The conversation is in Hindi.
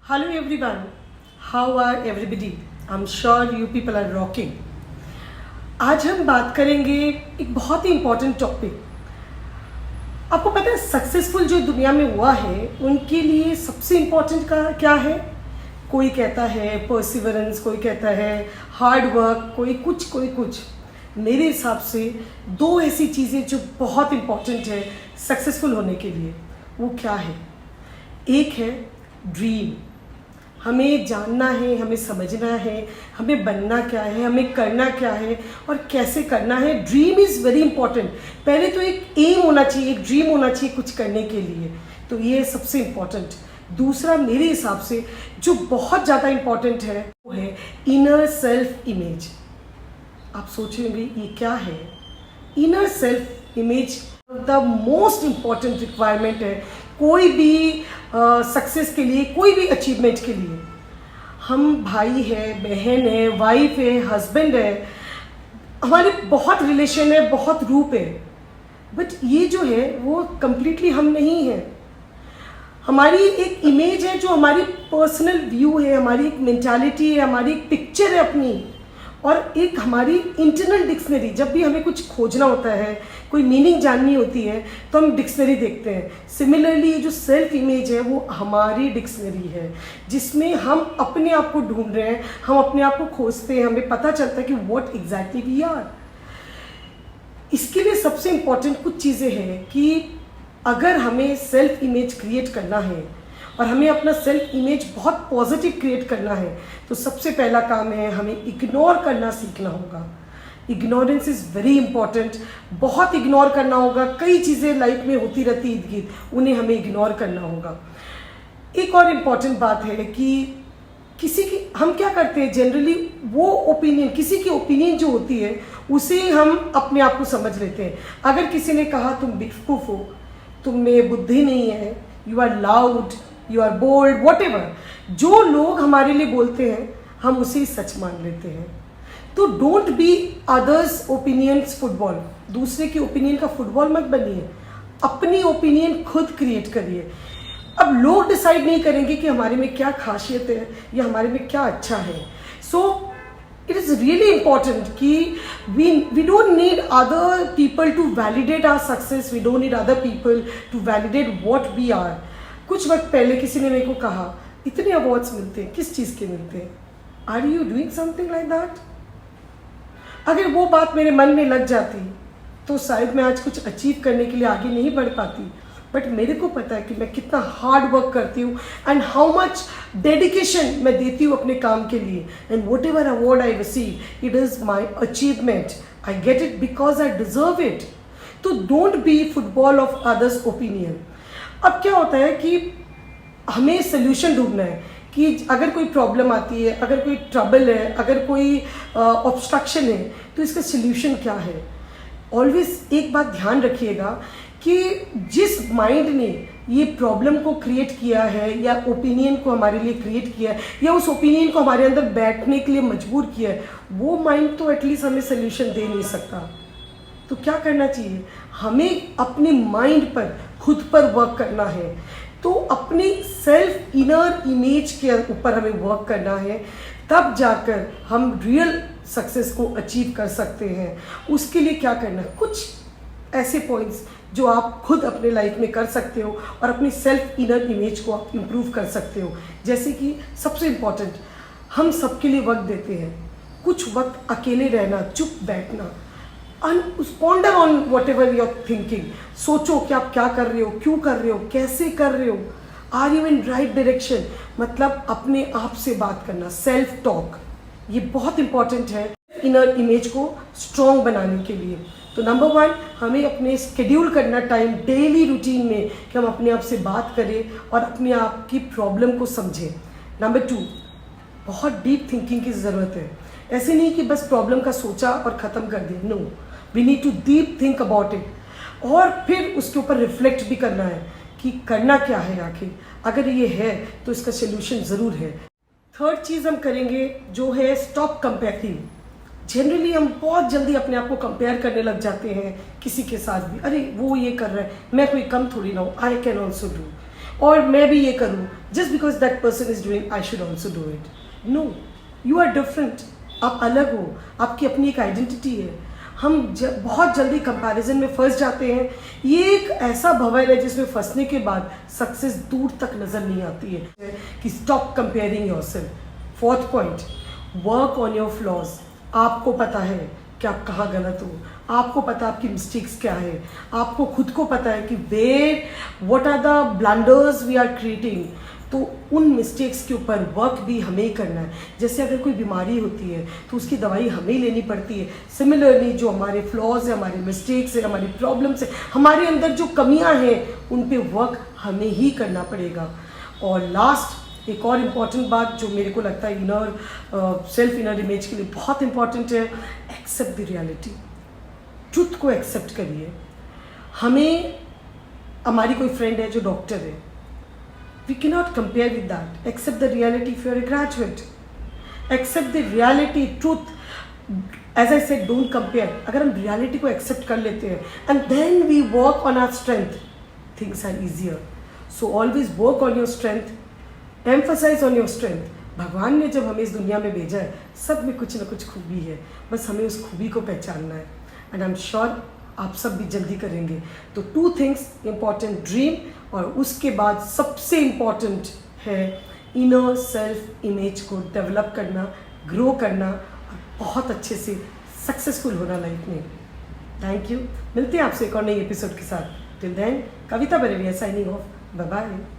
Hello everyone, how are everybody? I'm sure you people are rocking. आज हम बात करेंगे एक बहुत ही इम्पोर्टेंट टॉपिक। आपको पता है सक्सेसफुल जो दुनिया में हुआ है उनके लिए सबसे इम्पोर्टेंट का क्या है? कोई कहता है परसिवरेंस, कोई कहता है हार्ड वर्क, कोई कुछ। मेरे हिसाब से दो ऐसी चीज़ें जो बहुत इम्पोर्टेंट है सक्सेसफुल होने के लिए, वो क्या है? एक है ड्रीम। हमें जानना है, हमें समझना है, हमें बनना क्या है, हमें करना क्या है और कैसे करना है। Dream is very important. पहले तो एक एम होना चाहिए, एक ड्रीम होना चाहिए कुछ करने के लिए, तो ये सबसे इम्पॉर्टेंट। दूसरा मेरे हिसाब से जो बहुत ज़्यादा इम्पॉर्टेंट है वो है इनर सेल्फ इमेज। आप सोचेंगे ये क्या है? Inner self image the most important requirement है कोई भी सक्सेस के लिए, कोई भी अचीवमेंट के लिए। हम भाई है, बहन है, वाइफ है, हस्बैंड है, हमारे बहुत रिलेशन है, बहुत रूप है, बट ये जो है वो कंप्लीटली हम नहीं है। हमारी एक इमेज है जो हमारी पर्सनल व्यू है, हमारी एक मेंटालिटी है, हमारी एक पिक्चर है अपनी, और एक हमारी इंटरनल डिक्शनरी। जब भी हमें कुछ खोजना होता है, कोई मीनिंग जाननी होती है, तो हम डिक्शनरी देखते हैं। सिमिलरली जो सेल्फ इमेज है वो हमारी डिक्शनरी है, जिसमें हम अपने आप को ढूंढ रहे हैं, हम अपने आप को खोजते हैं, हमें पता चलता है कि व्हाट एग्जैक्टली वी आर। इसके लिए सबसे इम्पोर्टेंट कुछ चीज़ें हैं कि अगर हमें सेल्फ इमेज क्रिएट करना है और हमें अपना सेल्फ इमेज बहुत पॉजिटिव क्रिएट करना है, तो सबसे पहला काम है हमें इग्नोर करना सीखना होगा। Ignorance is very important. बहुत इग्नोर करना होगा। कई चीज़ें लाइफ में होती रहती इर्द गिर्द, उन्हें हमें इग्नोर करना होगा। एक और इम्पॉर्टेंट बात है कि किसी की हम क्या करते हैं जनरली, वो ओपिनियन, किसी की ओपिनियन जो होती है उसे हम अपने आप को समझ लेते हैं। अगर किसी ने कहा तुम बेवकूफ़ हो, तुम में बुद्धि नहीं है, you are loud, you are bold, whatever, जो लोग हमारे लिए बोलते हैं हम उसे सच मान लेते हैं। तो don't be others opinions football. दूसरे की ओपिनियन का फुटबॉल मत बनिए, अपनी ओपिनियन खुद क्रिएट करिए। अब लोग डिसाइड नहीं करेंगे कि हमारे में क्या खासियत है या हमारे में क्या अच्छा है। So it is really important कि we don't need other people to validate our success, we don't need other people to validate what we are। कुछ वक्त पहले किसी ने मेरे को कहा इतने अवार्ड्स मिलते हैं, किस चीज़ के मिलते हैं? Are you doing something like that? अगर वो बात मेरे मन में लग जाती तो शायद मैं आज कुछ अचीव करने के लिए आगे नहीं बढ़ पाती। बट मेरे को पता है कि मैं कितना हार्ड वर्क करती हूँ एंड हाउ मच डेडिकेशन मैं देती हूँ अपने काम के लिए। And whatever award I receive, it is my achievement. I get it because I deserve it. तो don't be football of others opinion. अब क्या होता है कि हमें सोल्यूशन ढूंढना है कि अगर कोई प्रॉब्लम आती है, अगर कोई ट्रबल है, अगर कोई ऑब्स्ट्रक्शन है, तो इसका सोल्यूशन क्या है। ऑलवेज एक बात ध्यान रखिएगा कि जिस माइंड ने ये प्रॉब्लम को क्रिएट किया है या ओपिनियन को हमारे लिए क्रिएट किया है या उस ओपिनियन को हमारे अंदर बैठने के लिए मजबूर किया है, वो माइंड तो एटलीस्ट हमें सोल्यूशन दे नहीं सकता। तो क्या करना चाहिए? हमें अपने माइंड पर, खुद पर वर्क करना है। तो अपने सेल्फ इनर इमेज के ऊपर हमें वर्क करना है, तब जाकर हम रियल सक्सेस को अचीव कर सकते हैं। उसके लिए क्या करना है? कुछ ऐसे पॉइंट्स जो आप खुद अपने लाइफ में कर सकते हो और अपनी सेल्फ इनर इमेज को आप इम्प्रूव कर सकते हो। जैसे कि सबसे इम्पॉर्टेंट, हम सबके लिए वक्त देते हैं। कुछ वक्त अकेले रहना, चुप बैठना, ponder on whatever you are thinking. सोचो कि आप क्या कर रहे हो, क्यों कर रहे हो, कैसे कर रहे हो, are you in right direction. मतलब अपने आप से बात करना, सेल्फ टॉक, ये बहुत इंपॉर्टेंट है इनर इमेज को स्ट्रॉन्ग बनाने के लिए। तो नंबर 1, हमें अपने शेड्यूल करना टाइम डेली रूटीन में कि हम अपने आप से बात करें और अपने आप की प्रॉब्लम को समझें। नंबर 2, बहुत डीप थिंकिंग की ज़रूरत है। ऐसे नहीं कि बस प्रॉब्लम का सोचा और ख़त्म कर दिया। No, we need to deep think about it और फिर उसके ऊपर रिफ्लेक्ट भी करना है कि करना क्या है आखिर। अगर ये है तो इसका सोल्यूशन ज़रूर है। थर्ड चीज़ हम करेंगे जो है स्टॉप कंपेयरिंग। जनरली हम बहुत जल्दी अपने आप को कंपेयर करने लग जाते हैं किसी के साथ भी। अरे वो ये कर रहा है, मैं कोई कम थोड़ी ना हूँ, आई कैन ऑल्सो डू। और मैं भी ये करूँ, just because that person is doing I should also do it. No, you are different, आप अलग हो, आपकी अपनी एक आइडेंटिटी है। हम बहुत जल्दी कंपैरिजन में फंस जाते हैं। ये एक ऐसा भंवर है जिसमें फंसने के बाद सक्सेस दूर तक नज़र नहीं आती है कि stop comparing yourself. Fourth point, work on your flaws. आपको पता है कि आप कहाँ गलत हो, आपको पता है आपकी मिस्टेक्स क्या है, आपको खुद को पता है कि what are the blunders we are creating. तो उन मिस्टेक्स के ऊपर वर्क भी हमें ही करना है। जैसे अगर कोई बीमारी होती है तो उसकी दवाई हमें ही लेनी पड़ती है। सिमिलरली जो हमारे फ्लॉज है, हमारे मिस्टेक्स है, हमारी प्रॉब्लम्स है, हमारे अंदर जो कमियां हैं, उन पे वर्क हमें ही करना पड़ेगा। और लास्ट एक और इम्पॉर्टेंट बात जो मेरे को लगता है सेल्फ इनर इमेज के लिए बहुत इंपॉर्टेंट है, एक्सेप्ट द रियलिटी। ट्रुथ को एक्सेप्ट करिए। हमारी कोई फ्रेंड है जो डॉक्टर है, we cannot compare with that. Accept the reality if you are a graduate. Accept the reality, truth. As I said, don't compare. अगर हम reality को accept कर लेते हैं and then we work on our strength, things are easier. So always work on your strength, emphasize on your strength. भगवान ने जब हमें इस दुनिया में भेजा है, सब में कुछ ना कुछ खूबी है, बस हमें उस खूबी को पहचानना है। And I'm sure आप सब भी जल्दी करेंगे। तो 2 things important, ड्रीम, और उसके बाद सबसे इम्पॉर्टेंट है इनर सेल्फ इमेज को डेवलप करना, ग्रो करना और बहुत अच्छे से सक्सेसफुल होना लाइफ में। Thank you. मिलते हैं आपसे एक और नई एपिसोड के साथ। Till then, Kavita Bareliya signing off. Bye bye.